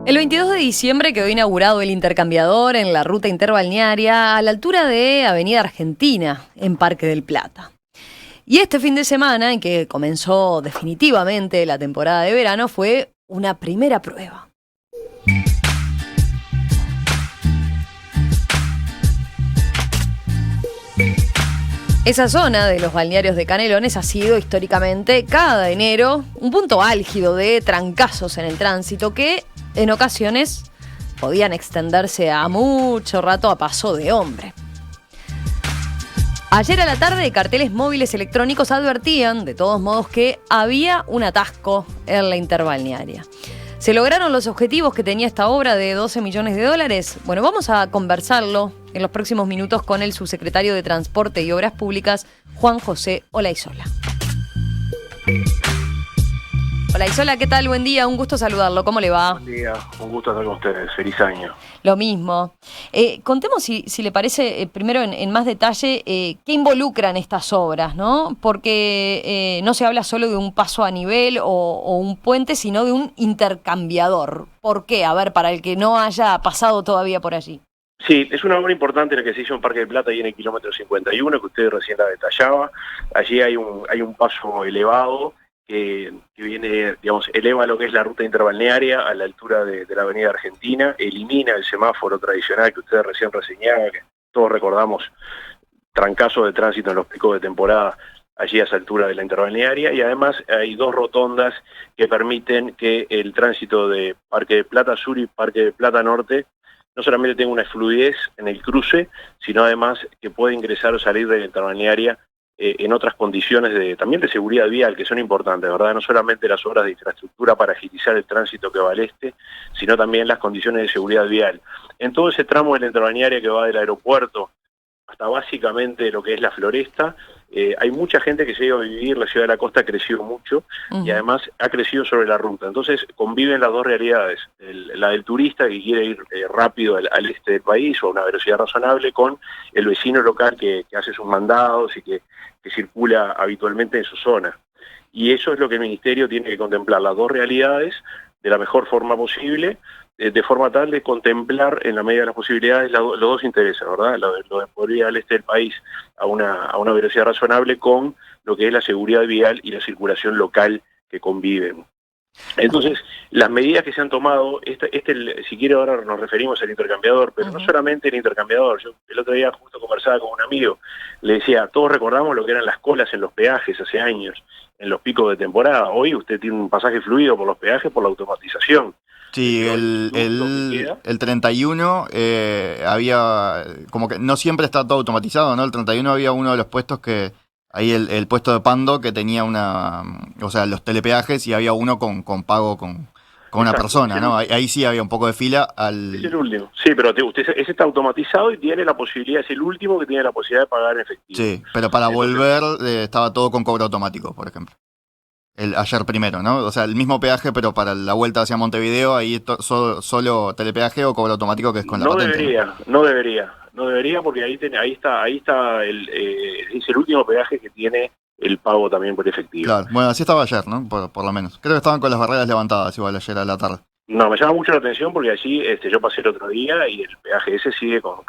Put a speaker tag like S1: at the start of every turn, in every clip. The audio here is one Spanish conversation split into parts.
S1: El 22 de diciembre quedó inaugurado el intercambiador en la ruta interbalnearia a la altura de Avenida Argentina, en Parque del Plata. Y este fin de semana, en que comenzó definitivamente la temporada de verano, fue una primera prueba. Esa zona de los balnearios de Canelones ha sido históricamente, cada enero, un punto álgido de trancazos en el tránsito que en ocasiones podían extenderse a mucho rato a paso de hombre. Ayer a la tarde, carteles móviles electrónicos advertían, de todos modos, que había un atasco en la interbalnearia. ¿Se lograron los objetivos que tenía esta obra de 12 millones de dólares? Bueno, vamos a conversarlo en los próximos minutos con el subsecretario de Transporte y Obras Públicas, Juan José Olaizola. Olaizola, ¿qué tal? Buen día, un gusto saludarlo. ¿Cómo le va?
S2: Buen día, un gusto estar con ustedes. Feliz año.
S1: Lo mismo. Contemos, si le parece, primero en más detalle, qué involucran estas obras, ¿no? Porque no se habla solo de un paso a nivel o un puente, sino de un intercambiador. ¿Por qué? A ver, para el que no haya pasado todavía por allí.
S2: Sí, es una obra importante la que se hizo en Parque del Plata y en el kilómetro 51, que usted recién la detallaba. Allí hay un paso elevado que viene, digamos, eleva lo que es la ruta interbalnearia a la altura de la Avenida Argentina, elimina el semáforo tradicional que usted recién reseñaba, que todos recordamos, trancazo de tránsito en los picos de temporada allí a esa altura de la interbalnearia, y además hay dos rotondas que permiten que el tránsito de Parque del Plata Sur y Parque del Plata Norte no solamente tenga una fluidez en el cruce, sino además que puede ingresar o salir de la interbalnearia en otras condiciones también de seguridad vial, que son importantes, ¿verdad? No solamente las obras de infraestructura para agilizar el tránsito que va al este, sino también las condiciones de seguridad vial. En todo ese tramo de la interbalnearia que va del aeropuerto hasta básicamente lo que es la Floresta, hay mucha gente que se ha ido a vivir, la ciudad de la costa ha crecido mucho y además ha crecido sobre la ruta. Entonces conviven las dos realidades, la del turista que quiere ir rápido al este del país o a una velocidad razonable, con el vecino local que hace sus mandados y que circula habitualmente en su zona. Y eso es lo que el Ministerio tiene que contemplar, las dos realidades de la mejor forma posible, de forma tal de contemplar en la medida de las posibilidades los dos intereses, ¿verdad? Lo de poder ir al este del país a una velocidad razonable con lo que es la seguridad vial y la circulación local que conviven. Entonces, las medidas que se han tomado, si quiere ahora nos referimos al intercambiador, pero no solamente el intercambiador. Yo el otro día justo conversaba con un amigo, le decía, todos recordamos lo que eran las colas en los peajes hace años, en los picos de temporada. Hoy usted tiene un pasaje fluido por los peajes por la automatización.
S3: Sí, el 31 había, como que no siempre está todo automatizado, ¿no? El 31 había uno de los puestos que, ahí el puesto de Pando, que tenía o sea, los telepeajes, y había uno con pago con una persona, ¿no? Ahí sí había un poco de fila
S2: Es el último, sí, pero ese está automatizado y tiene la posibilidad, es el último que tiene la posibilidad de pagar en efectivo.
S3: Sí, pero para volver estaba todo con cobro automático, por ejemplo. Ayer primero, ¿no? O sea, el mismo peaje, pero para la vuelta hacia Montevideo, ahí solo telepeaje o cobro automático, que es con la patente.
S2: No debería porque ahí está es el último peaje que tiene el pago también por efectivo.
S3: Claro, bueno, así estaba ayer, ¿no? Por lo menos. Creo que estaban con las barreras levantadas igual ayer a la tarde.
S2: No, me llama mucho la atención porque allí yo pasé el otro día y el peaje ese sigue con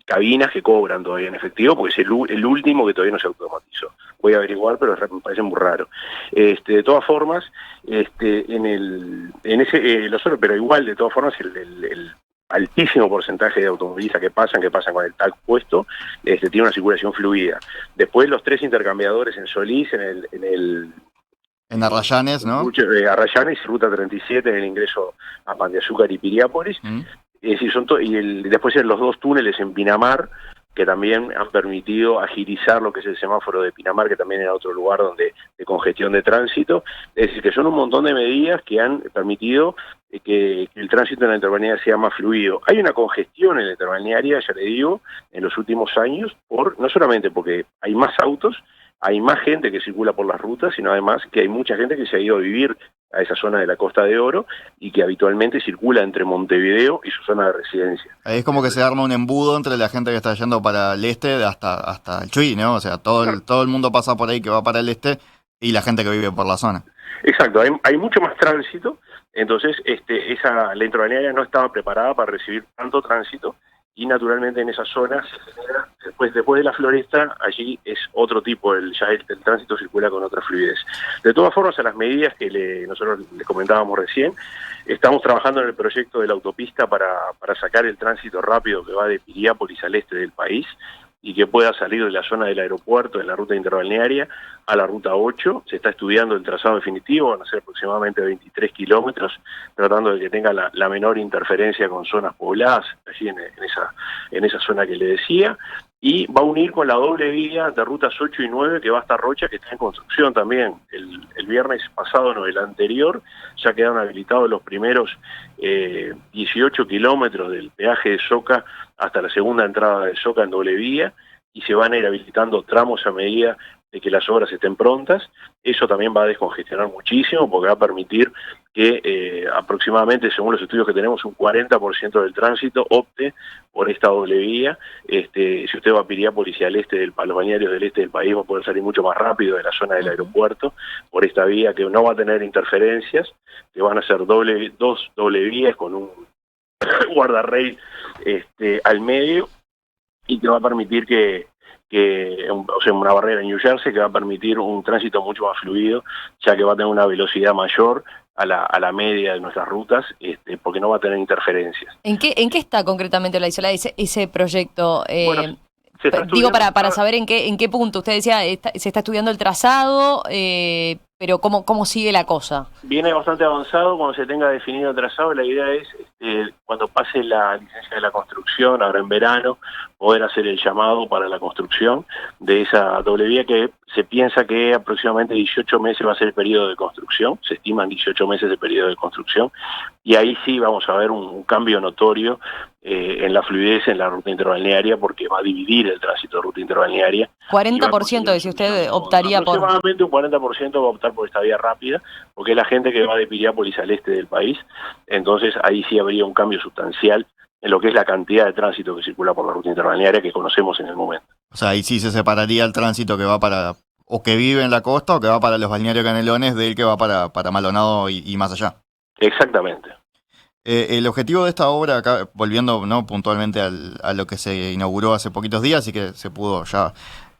S2: cabinas que cobran todavía en efectivo, porque es el último que todavía no se automatizó. Voy a averiguar, pero me parece muy raro. De todas formas, pero igual, de todas formas, el altísimo porcentaje de automovilistas que pasan con el tag puesto, tiene una circulación fluida. Después los tres intercambiadores en Solís,
S3: en Arrayanes, ¿no?
S2: Arrayanes, Ruta 37 en el ingreso a Pan de Azúcar y Piriápolis. Es decir, después en los dos túneles en Pinamar, que también han permitido agilizar lo que es el semáforo de Pinamar, que también era otro lugar de congestión de tránsito. Es decir, que son un montón de medidas que han permitido que el tránsito en la interbalnearia sea más fluido. Hay una congestión en la interbalnearia, ya le digo, en los últimos años, no solamente porque hay más autos, hay más gente que circula por las rutas, sino además que hay mucha gente que se ha ido a vivir a esa zona de la Costa de Oro y que habitualmente circula entre Montevideo y su zona de residencia.
S3: Ahí es como que se arma un embudo entre la gente que está yendo para el este hasta el Chuy, ¿no? O sea, todo el mundo pasa por ahí que va para el este, Y la gente que vive por la zona.
S2: Exacto, hay mucho más tránsito, entonces la intrabalnearia no estaba preparada para recibir tanto tránsito y naturalmente en esas zonas se genera, después de la floresta, allí es otro tipo, ya el tránsito circula con otra fluidez. De todas formas, a las medidas que nosotros les comentábamos recién, estamos trabajando en el proyecto de la autopista para sacar el tránsito rápido que va de Piriápolis al este del país y que pueda salir de la zona del aeropuerto en la ruta interbalnearia a la ruta 8. Se está estudiando el trazado definitivo, van a ser aproximadamente 23 kilómetros, tratando de que tenga la menor interferencia con zonas pobladas, allí en esa zona que le decía, y va a unir con la doble vía de rutas 8 y 9 que va hasta Rocha, que está en construcción también. El viernes pasado, no, el anterior, ya quedaron habilitados los primeros 18 kilómetros del peaje de Soca hasta la segunda entrada de Soca en doble vía, y se van a ir habilitando tramos a medida de que las obras estén prontas. Eso también va a descongestionar muchísimo, porque va a permitir que aproximadamente, según los estudios que tenemos, un 40% del tránsito opte por esta doble vía. Si usted va a Piriápolis y al este a los balnearios del este del país, va a poder salir mucho más rápido de la zona del aeropuerto por esta vía que no va a tener interferencias, que van a ser dos doble vías con un guardarrail al medio, y que va a permitir una barrera en New Jersey que va a permitir un tránsito mucho más fluido, ya que va a tener una velocidad mayor a la media de nuestras rutas, porque no va a tener interferencias.
S1: ¿En qué está concretamente la Isola ese proyecto?
S2: Bueno,
S1: digo, para saber en qué punto. Usted decía, se está estudiando el trazado, pero ¿cómo sigue la cosa?
S2: Viene bastante avanzado. Cuando se tenga definido el trazado, la idea es, cuando pase la licencia de la construcción, ahora en verano, poder hacer el llamado para la construcción de esa doble vía, que se piensa que aproximadamente 18 meses va a ser el periodo de construcción, se estiman 18 meses de periodo de construcción, y ahí sí vamos a ver un cambio notorio en la fluidez en la ruta interbalnearia, porque va a dividir el tránsito de ruta interbalnearia.
S1: 40% de si usted optaría por...
S2: Aproximadamente un 40% va a optar por esta vía rápida, porque es la gente que va de Piriápolis al este del país. Entonces ahí sí habría un cambio sustancial en lo que es la cantidad de tránsito que circula por la ruta interbalnearia que conocemos en el momento.
S3: O sea, ahí sí se separaría el tránsito que va para, o que vive en la costa, o que va para los balnearios Canelones, del que va para Maldonado y más allá.
S2: Exactamente.
S3: El objetivo de esta obra, acá, volviendo puntualmente a lo que se inauguró hace poquitos días y que se pudo ya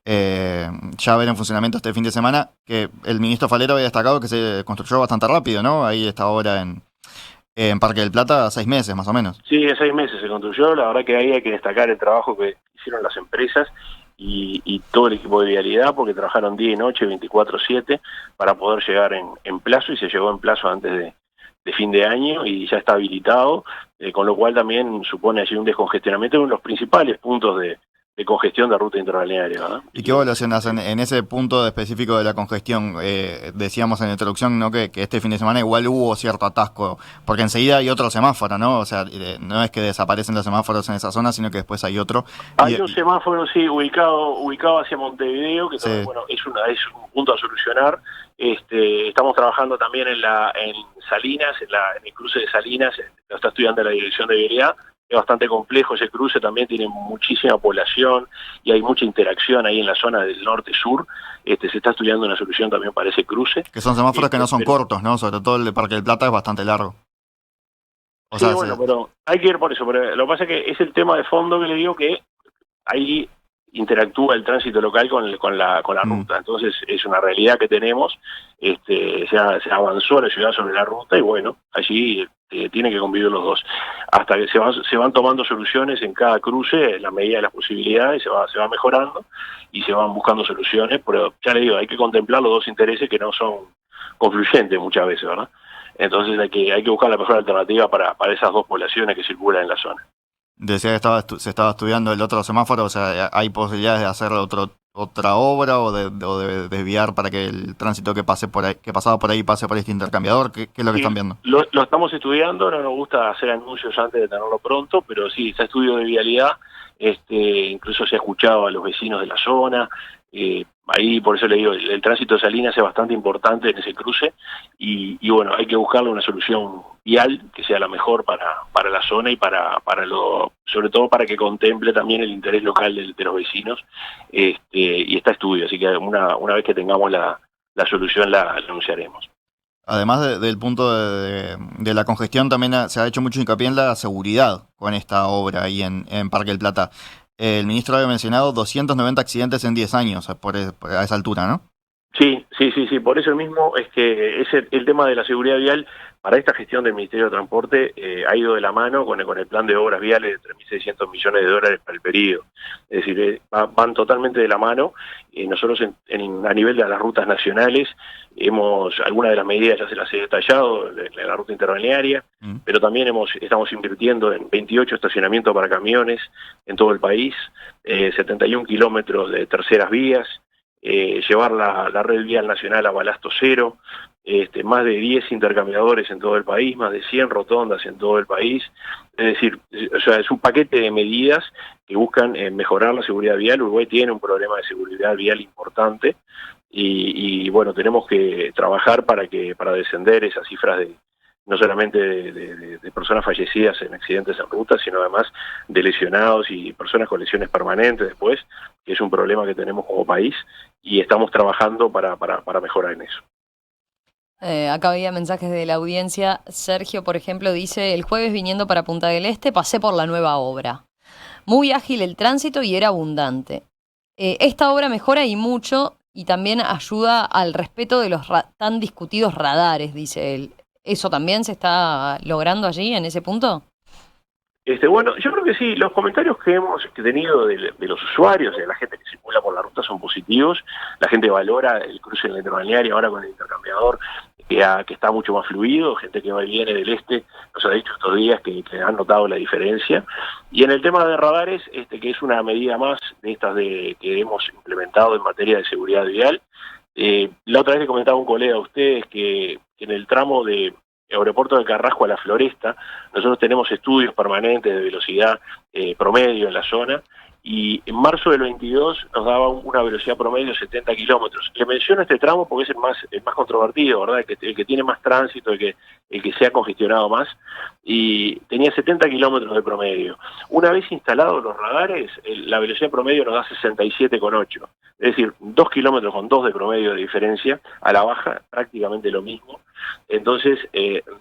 S3: ver en funcionamiento este fin de semana, que el ministro Falero había destacado que se construyó bastante rápido, ¿no? Ahí esta obra en Parque del Plata, 6 meses más o menos.
S2: Sí, en 6 meses se construyó. La verdad que ahí hay que destacar el trabajo que hicieron las empresas y todo el equipo de vialidad, porque trabajaron día y noche, 24/7, para poder llegar en plazo, y se llegó en plazo antes de fin de año y ya está habilitado, con lo cual también supone allí un descongestionamiento, uno de los principales puntos de congestión de ruta interbalnearia, ¿verdad?
S3: ¿Y qué evaluación hacen en ese punto específico de la congestión? Decíamos en la introducción, ¿no?, que este fin de semana igual hubo cierto atasco, porque enseguida hay otro semáforo, ¿no? O sea, no es que desaparecen los semáforos en esa zona, sino que después hay otro.
S2: Hay un semáforo, sí, ubicado hacia Montevideo, que
S3: sí.
S2: Bueno, es un punto a solucionar. Estamos trabajando también en Salinas, en el cruce de Salinas, lo está estudiando la Dirección de Vialidad. Es bastante complejo ese cruce, también tiene muchísima población y hay mucha interacción ahí en la zona del norte-sur. Se está estudiando una solución también para ese cruce.
S3: Que son semáforos que no son cortos, ¿no? Sobre todo el de Parque del Plata es bastante largo.
S2: Sí, bueno, pero hay que ir por eso. Pero lo que pasa es que es el tema de fondo que le digo, que ahí interactúa el tránsito local con la ruta. Entonces es una realidad que tenemos. Se avanzó la ciudad sobre la ruta y bueno, allí tienen que convivir los dos. Hasta que se van tomando soluciones en cada cruce, en la medida de las posibilidades, se va mejorando y se van buscando soluciones, pero ya le digo, hay que contemplar los dos intereses que no son confluyentes muchas veces, ¿verdad? Entonces hay que buscar la mejor alternativa para esas dos poblaciones que circulan en la zona.
S3: Decía que se estaba estudiando el otro semáforo, o sea, ¿hay posibilidades de hacer otra obra o de desviar para que el tránsito que pasaba por ahí pase por este intercambiador? ¿Qué es lo que están viendo?
S2: Lo estamos estudiando, no nos gusta hacer anuncios antes de tenerlo pronto, pero sí, está estudio de vialidad, incluso se ha escuchado a los vecinos de la zona. Ahí, por eso le digo, el tránsito de Salinas es bastante importante en ese cruce y bueno, hay que buscarle una solución vial que sea la mejor para la zona y sobre todo para que contemple también el interés local de los vecinos, y está estudio, así que una vez que tengamos la solución la anunciaremos.
S3: Además del punto de la congestión, también se ha hecho mucho hincapié en la seguridad con esta obra ahí en Parque del Plata. El ministro había mencionado 290 accidentes en 10 años a esa altura, ¿no?
S2: Sí, por eso mismo es que el tema de la seguridad vial para esta gestión del Ministerio de Transporte ha ido de la mano con el plan de obras viales de 3.600 millones de dólares para el periodo. Es decir, van totalmente de la mano. Nosotros a nivel de las rutas nacionales algunas de las medidas ya se las he detallado en la ruta interbalnearia, pero también estamos invirtiendo en 28 estacionamientos para camiones en todo el país, 71 kilómetros de terceras vías, llevar la red vial nacional a balasto cero, más de 10 intercambiadores en todo el país, más de 100 rotondas en todo el país. Es decir, o sea, es un paquete de medidas que buscan mejorar la seguridad vial. Uruguay tiene un problema de seguridad vial importante y bueno, tenemos que trabajar para descender esas cifras no solamente de personas fallecidas en accidentes en ruta, sino además de lesionados y personas con lesiones permanentes después, que es un problema que tenemos como país y estamos trabajando para mejorar en eso.
S1: Acá había mensajes de la audiencia. Sergio, por ejemplo, dice: el jueves viniendo para Punta del Este pasé por la nueva obra. Muy ágil el tránsito y era abundante. Esta obra mejora y mucho y también ayuda al respeto de los tan discutidos radares, dice él. ¿Eso también se está logrando allí, en ese punto?
S2: Bueno, yo creo que sí, los comentarios que hemos tenido de los usuarios, de la gente que circula por la ruta son positivos, la gente valora el cruce en la interbalnearia ahora con el intercambiador, que está mucho más fluido, gente que va y viene del este, nos ha dicho estos días que han notado la diferencia. Y en el tema de radares, que es una medida más de estas que hemos implementado en materia de seguridad vial, la otra vez le comentaba a un colega a ustedes que en el tramo de Aeropuerto de Carrasco a La Floresta, nosotros tenemos estudios permanentes de velocidad promedio en la zona, y en marzo del 22 nos daba una velocidad promedio de 70 kilómetros. Le menciono este tramo porque es el más controvertido, ¿verdad? El que tiene más tránsito, el que se ha congestionado más, y tenía 70 kilómetros de promedio. Una vez instalados los radares, la velocidad promedio nos da 67,8. Es decir, 2 kilómetros con 2 de promedio de diferencia, a la baja prácticamente lo mismo. Entonces,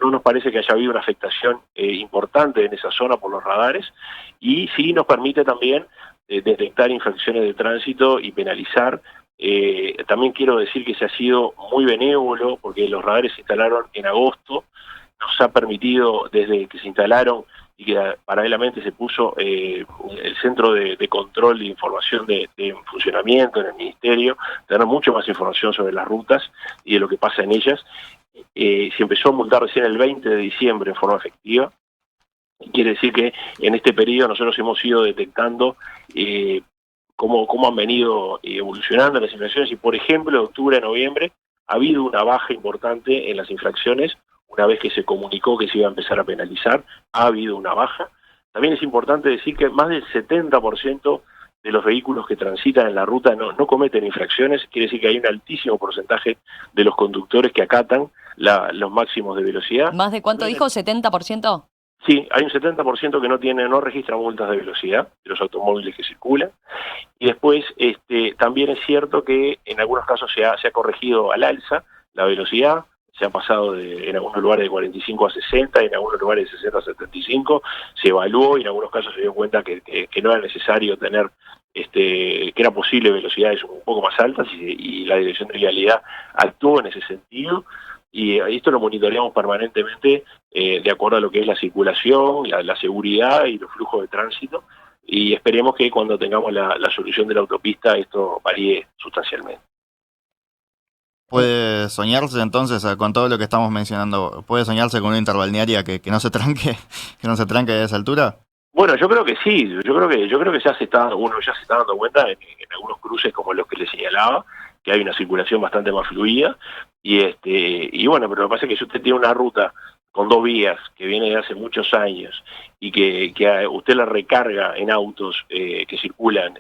S2: no nos parece que haya habido una afectación importante en esa zona por los radares, y sí nos permite también detectar infracciones de tránsito y penalizar. También quiero decir que se ha sido muy benévolo, porque los radares se instalaron en agosto, nos ha permitido, desde que se instalaron y que paralelamente se puso el centro de control de información de funcionamiento en el Ministerio, tener mucho más información sobre las rutas y de lo que pasa en ellas. Se empezó a multar recién el 20 de diciembre en forma efectiva. Quiere decir que en este periodo nosotros hemos ido detectando cómo han venido evolucionando las infracciones, y por ejemplo de octubre a noviembre ha habido una baja importante en las infracciones. Una vez que se comunicó que se iba a empezar a penalizar, ha habido una baja. También es importante decir que más del 70% de los vehículos que transitan en la ruta no cometen infracciones. Quiere decir que hay un altísimo porcentaje de los conductores que acatan los máximos de velocidad.
S1: ¿Más de cuánto dijo? ¿70%?
S2: Sí, hay un 70% que no registra multas de velocidad de los automóviles que circulan. Y después también es cierto que en algunos casos se ha corregido al alza la velocidad. Se ha pasado en algunos lugares de 45 a 60, en algunos lugares de 60 a 75, se evaluó y en algunos casos se dio cuenta que no era necesario tener, que era posible velocidades un poco más altas, y la Dirección de Vialidad actuó en ese sentido, y esto lo monitoreamos permanentemente de acuerdo a lo que es la circulación, la seguridad y los flujos de tránsito, y esperemos que cuando tengamos la solución de la autopista esto varíe sustancialmente.
S3: ¿Puede soñarse entonces, con todo lo que estamos mencionando, puede soñarse con una interbalnearia que no se tranque, a esa altura?
S2: Bueno, yo creo que sí, yo creo que uno ya se está dando cuenta en algunos cruces como los que le señalaba, que hay una circulación bastante más fluida, y bueno, pero lo que pasa es que si usted tiene una ruta con 2 vías, que viene de hace muchos años, y que usted la recarga en autos que circulan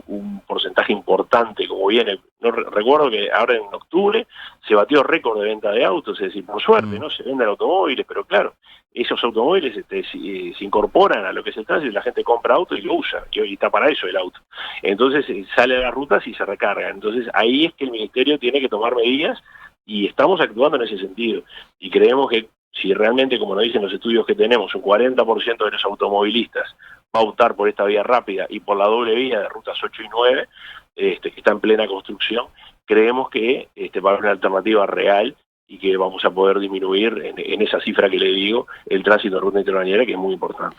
S2: un porcentaje importante, como viene. No recuerdo que ahora en octubre se batió récord de venta de autos, es decir, por suerte, ¿no? Se venden automóviles, pero claro, esos automóviles se incorporan a lo que es el tránsito y la gente compra auto y lo usa, y está para eso el auto. Entonces sale a las rutas y se recarga. Entonces ahí es que el Ministerio tiene que tomar medidas y estamos actuando en ese sentido. Y creemos que si realmente, como nos dicen los estudios que tenemos, un 40% de los automovilistas va a optar por esta vía rápida y por la doble vía de rutas 8 y 9, que está en plena construcción, creemos que va a haber una alternativa real y que vamos a poder disminuir en esa cifra que le digo el tránsito de ruta interbalnearia, que es muy importante.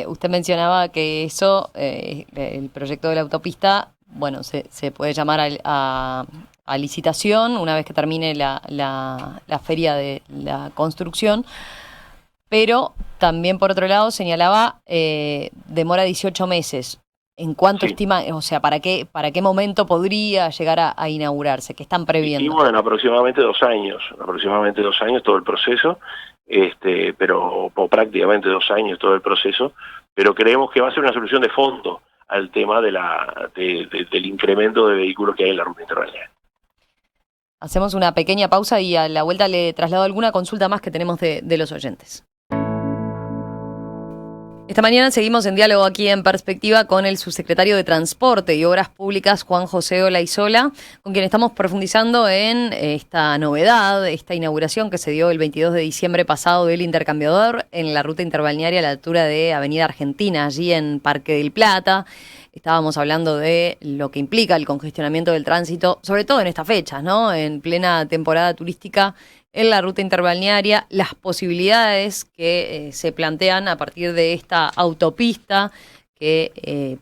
S1: Usted mencionaba que eso, el proyecto de la autopista, bueno, se puede llamar a licitación una vez que termine la feria de la construcción, pero también por otro lado señalaba demora 18 meses. ¿En cuánto estima, o sea, para qué momento podría llegar a inaugurarse? ¿Qué están previendo?
S2: Y bueno, aproximadamente 2 años todo el proceso, pero prácticamente 2 años todo el proceso, pero creemos que va a ser una solución de fondo al tema del incremento de vehículos que hay en la ruta interbalnearia.
S1: Hacemos una pequeña pausa y a la vuelta le traslado alguna consulta más que tenemos de los oyentes. Esta mañana seguimos en diálogo aquí en Perspectiva con el subsecretario de Transporte y Obras Públicas, Juan José Olaizola, con quien estamos profundizando en esta novedad, esta inauguración que se dio el 22 de diciembre pasado del intercambiador en la ruta interbalnearia a la altura de Avenida Argentina, allí en Parque del Plata. Estábamos hablando de lo que implica el congestionamiento del tránsito, sobre todo en estas fechas, ¿no? En plena temporada turística en la ruta interbalnearia, las posibilidades que se plantean a partir de esta autopista que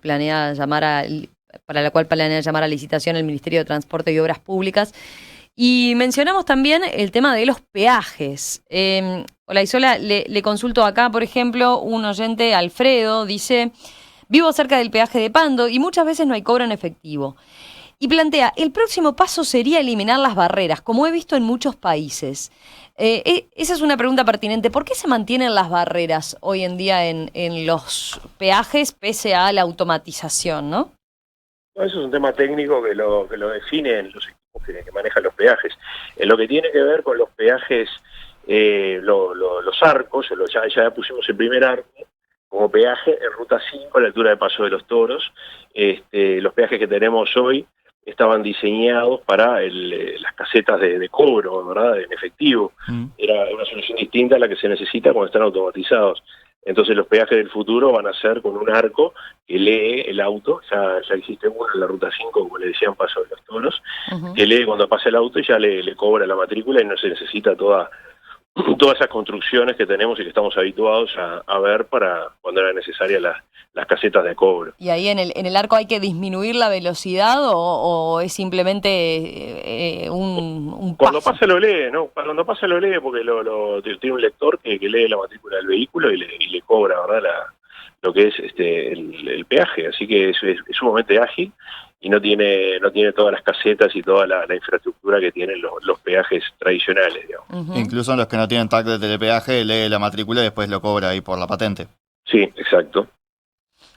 S1: para la cual planea llamar a licitación el Ministerio de Transporte y Obras Públicas. Y mencionamos también el tema de los peajes. Olaizola, le consulto acá, por ejemplo, un oyente, Alfredo, dice: vivo cerca del peaje de Pando y muchas veces no hay cobro en efectivo. Y plantea, el próximo paso sería eliminar las barreras, como he visto en muchos países. Esa es una pregunta pertinente. ¿Por qué se mantienen las barreras hoy en día en los peajes pese a la automatización, no?
S2: Eso es un tema técnico que lo definen los equipos que manejan los peajes. En lo que tiene que ver con los peajes, los arcos, ya pusimos el primer arco como peaje en Ruta 5 a la altura de Paso de los Toros. Los peajes que tenemos hoy estaban diseñados para las casetas de cobro, ¿verdad?, en efectivo. Era una solución distinta a la que se necesita cuando están automatizados. Entonces los peajes del futuro van a ser con un arco que lee el auto, ya existe uno en la Ruta 5, como le decían, Paso de los Toros, que lee cuando pasa el auto y ya le cobra la matrícula y no se necesita todas esas construcciones que tenemos y que estamos habituados a ver para cuando eran necesarias las casetas de cobro.
S1: ¿Y ahí en el arco hay que disminuir la velocidad o es simplemente un
S2: Cuando
S1: paso?
S2: pasa lo lee, ¿no? Cuando pasa lo lee porque tiene un lector que lee la matrícula del vehículo y le cobra, ¿verdad?, lo que es el peaje. Así que es sumamente ágil y no tiene todas las casetas y toda la infraestructura que tienen los peajes tradicionales, digamos.
S3: Incluso en los que no tienen tag de telepeaje, lee la matrícula y después lo cobra ahí por la patente.
S2: Sí, exacto.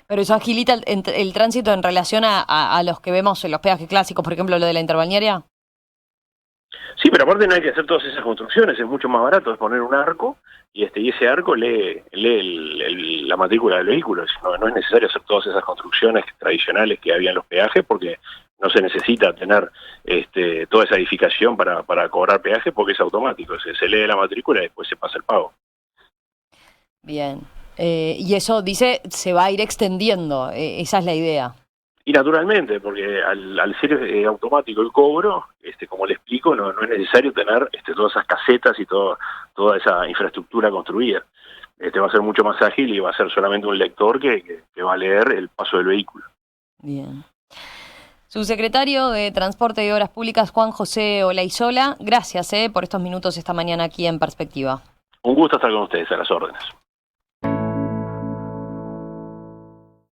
S1: Pero eso agilita el tránsito en relación a los que vemos en los peajes clásicos, por ejemplo, lo de la interbalnearia.
S2: Sí, pero aparte no hay que hacer todas esas construcciones, es mucho más barato, es poner un arco y ese arco lee la matrícula del vehículo. No es necesario hacer todas esas construcciones tradicionales que había en los peajes porque no se necesita tener toda esa edificación para cobrar peaje porque es automático, se lee la matrícula y después se pasa el pago.
S1: Bien. Y eso, dice, se va a ir extendiendo, esa es la idea.
S2: Y naturalmente, porque al ser automático el cobro, como le explico, no es necesario tener todas esas casetas y toda esa infraestructura construida. Va a ser mucho más ágil y va a ser solamente un lector que va a leer el paso del vehículo.
S1: Bien. Subsecretario de Transporte y Obras Públicas, Juan José Olaizola, gracias por estos minutos esta mañana aquí en Perspectiva.
S2: Un gusto estar con ustedes, a las órdenes.